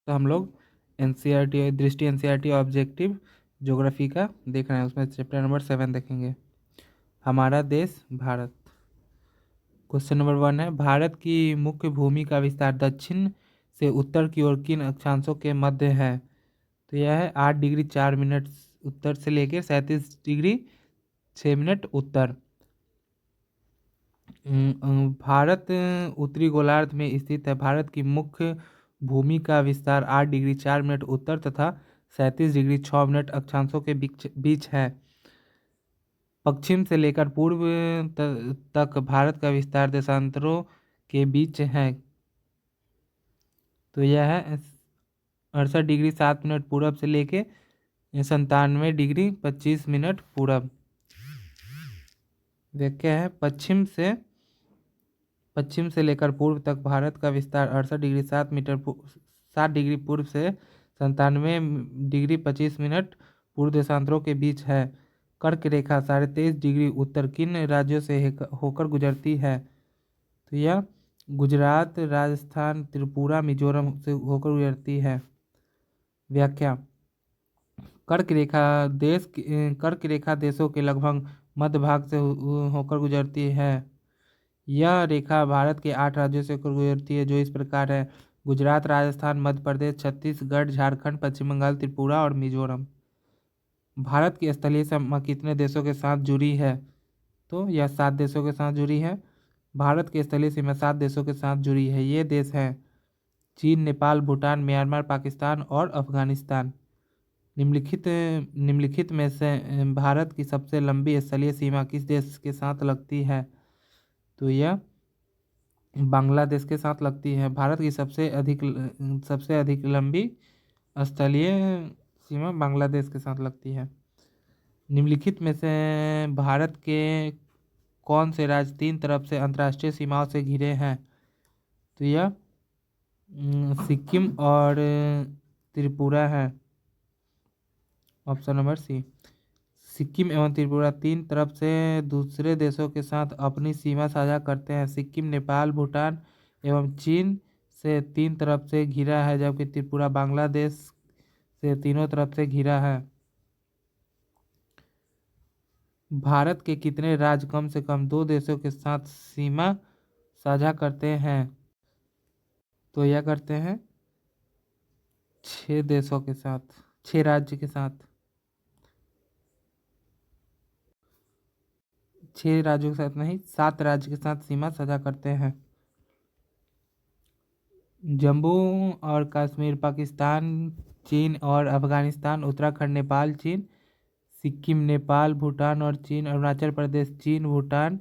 तो हम लोग एनसीईआरटी दृष्टि एनसीईआरटी ऑब्जेक्टिव ज्योग्राफी का देख रहे हैं। उसमें चैप्टर नंबर 7 देखेंगे, हमारा देश भारत। क्वेश्चन नंबर 1 है, भारत की मुख्य भूमि का विस्तार दक्षिण से उत्तर की ओर किन अक्षांशों के मध्य है? तो यह है 8 डिग्री 4 मिनट उत्तर से लेकर 37 डिग्री 6 मिनट उत्तर। भारत उत्तरी गोलार्ध में स्थित है। भारत की मुख्य भूमि का विस्तार 8 डिग्री 4 मिनट उत्तर तथा 37 डिग्री 6 मिनट अक्षांशों के बीच है। पश्चिम से लेकर पूर्व तक भारत का विस्तार देशांतरों के बीच है। तो यह है 68 डिग्री 7 मिनट पूरब से लेके 97 डिग्री 25 मिनट पूरब। व्याख्या है, पश्चिम से लेकर पूर्व तक भारत का विस्तार 68 डिग्री 7 डिग्री पूर्व से 97 डिग्री 25 मिनट पूर्व देशांतरों के बीच है। कर्क रेखा 23.5 डिग्री उत्तर किन राज्यों से होकर गुजरती है? तो यह गुजरात, राजस्थान, त्रिपुरा, मिजोरम से होकर गुजरती है। व्याख्या, कर्क रेखा देशों के लगभग मध्य भाग से होकर गुजरती है। यह रेखा भारत के 8 राज्यों से होकर गुजरती है, जो इस प्रकार है: गुजरात, राजस्थान, मध्य प्रदेश, छत्तीसगढ़, झारखंड, पश्चिम बंगाल, त्रिपुरा और मिजोरम। भारत की स्थलीय सीमा कितने देशों के साथ जुड़ी है? तो यह 7 देशों के साथ जुड़ी है। भारत की स्थलीय सीमा 7 देशों के साथ जुड़ी है। ये देश हैं चीन, नेपाल, भूटान, म्यांमार, पाकिस्तान और अफगानिस्तान। निम्नलिखित में से भारत की सबसे लंबी स्थलीय सीमा किस देश के साथ लगती है? तो यह बांग्लादेश के साथ लगती है। भारत की सबसे अधिक लंबी स्थलीय सीमा बांग्लादेश के साथ लगती है। निम्नलिखित में से भारत के कौन से राज्य 3 तरफ से अंतर्राष्ट्रीय सीमाओं से घिरे हैं? तो यह सिक्किम और त्रिपुरा है। Option number C. सिक्किम एवं त्रिपुरा 3 तरफ से दूसरे देशों के साथ अपनी सीमा साझा करते हैं। सिक्किम नेपाल, भूटान एवं चीन से 3 तरफ से घिरा है, जबकि त्रिपुरा बांग्लादेश से तीनों तरफ से घिरा है। भारत के कितने राज्य कम से कम 2 देशों के साथ सीमा साझा करते हैं? तो यह करते हैं 6 देशों के साथ, 6 राज्य के साथ। 6 राज्यों के साथ नहीं, 7 राज्य के साथ सीमा साझा करते हैं। जम्मू और कश्मीर पाकिस्तान, चीन और अफगानिस्तान, उत्तराखंड नेपाल चीन, सिक्किम नेपाल भूटान और चीन, अरुणाचल प्रदेश चीन भूटान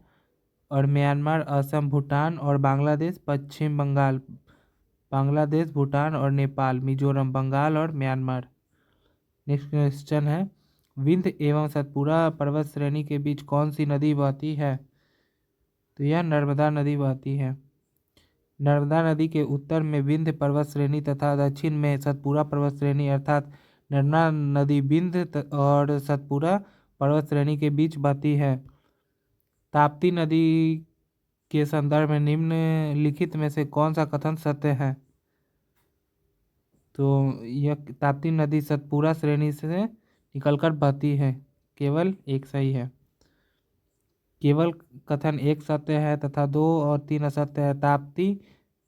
और म्यांमार, असम भूटान और बांग्लादेश, पश्चिम बंगाल बांग्लादेश भूटान और नेपाल, मिजोरम बंगाल और म्यांमार। नेक्स्ट क्वेश्चन है, विंध्य एवं सतपुड़ा पर्वत श्रेणी के बीच कौन सी नदी बहती है? तो यह नर्मदा नदी बहती है। नर्मदा नदी के उत्तर में विंध्य पर्वत श्रेणी तथा दक्षिण में सतपुड़ा पर्वत श्रेणी, अर्थात नर्मदा नदी विंध्य और सतपुड़ा पर्वत श्रेणी के बीच बहती है। ताप्ती नदी के संदर्भ में निम्नलिखित में से कौन सा कथन सत्य है? तो यह ताप्ती नदी सतपुड़ा श्रेणी से निकलकर बहती है। केवल एक सही है। केवल कथन एक सत्य है तथा 2 और 3 असत्य है।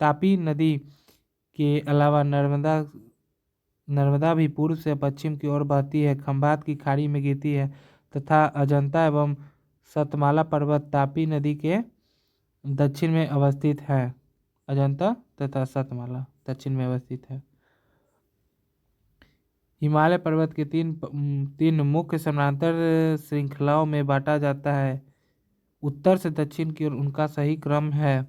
तापी नदी के अलावा नर्मदा भी पूर्व से पश्चिम की ओर बहती है, खंभात की खाड़ी में गिरती है तथा अजंता एवं सतमाला पर्वत तापी नदी के दक्षिण में अवस्थित है। अजंता तथा सतमाला दक्षिण में अवस्थित है। हिमालय पर्वत के तीन मुख्य समांतर श्रृंखलाओं में बांटा जाता है। उत्तर से दक्षिण की ओर उनका सही क्रम है।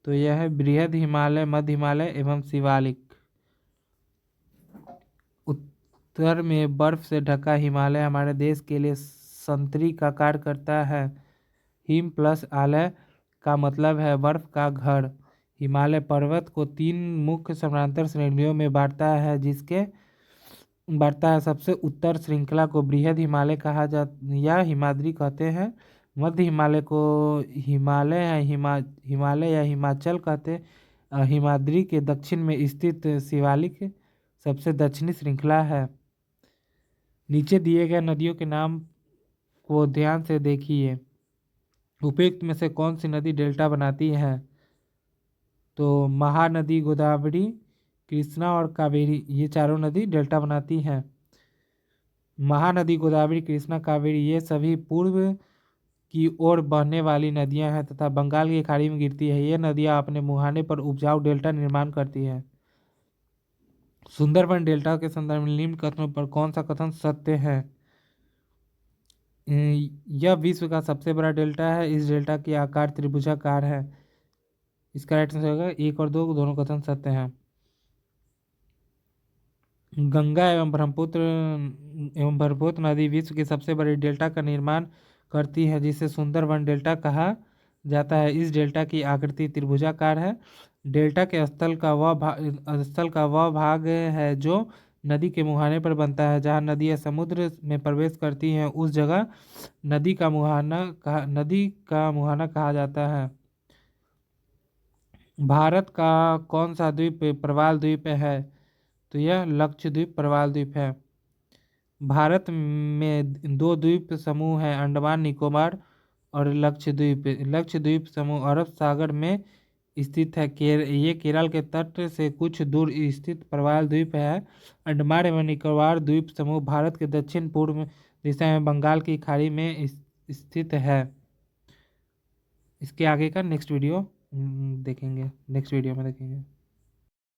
तो यह है बृहद हिमालय, मध्य हिमालय एवं शिवालिक। उत्तर में बर्फ से ढका हिमालय हमारे देश के लिए संतरी का कार्य करता है। हिम प्लस आलय का मतलब है बर्फ का घर। हिमालय पर्वत को 3 मुख्य समांतर श्रेणियों में बांटता है। सबसे उत्तर श्रृंखला को बृहद हिमालय कहा जाता या हिमाद्री कहते हैं। मध्य हिमालय को हिमालय या हिमाचल कहते हिमाद्री के दक्षिण में स्थित शिवालिक सबसे दक्षिणी श्रृंखला है। नीचे दिए गए नदियों के नाम को ध्यान से देखिए। उपयुक्त में से कौन सी नदी डेल्टा बनाती है? तो महानदी, गोदावरी, कृष्णा और कावेरी, ये चारों नदी डेल्टा बनाती हैं। महानदी, गोदावरी, कृष्णा, कावेरी ये सभी पूर्व की ओर बहने वाली नदियां हैं तथा बंगाल की खाड़ी में गिरती है। ये नदियां अपने मुहाने पर उपजाऊ डेल्टा निर्माण करती है। सुंदरबन डेल्टा के संदर्भ में निम्न कथनों पर कौन सा कथन सत्य है? यह विश्व का सबसे बड़ा डेल्टा है। इस डेल्टा की आकार त्रिभुजाकार है। इसका राइट आंसर होगा 1 और 2 दोनों कथन सत्य हैं। गंगा एवं ब्रह्मपुत्र नदी विश्व की सबसे बड़ी डेल्टा का निर्माण करती है जिसे सुंदरबन डेल्टा कहा जाता है। इस डेल्टा की आकृति त्रिभुजाकार है। डेल्टा के स्थल का वह भाग है जो नदी के मुहाने पर बनता है। जहाँ नदियाँ समुद्र में प्रवेश करती हैं उस जगह नदी का मुहाना कहा जाता है। भारत का कौन सा द्वीप प्रवाल द्वीप है? तो यह लक्षद्वीप प्रवाल द्वीप है। भारत में 2 द्वीप समूह हैं, अंडमान निकोबार और लक्षद्वीप। लक्षद्वीप समूह अरब सागर में स्थित है। ये केरल के तट से कुछ दूर स्थित प्रवाल द्वीप है। अंडमान एवं निकोबार द्वीप समूह भारत के दक्षिण पूर्व दिशा में बंगाल की खाड़ी में स्थित है। इसके आगे का नेक्स्ट वीडियो में देखेंगे।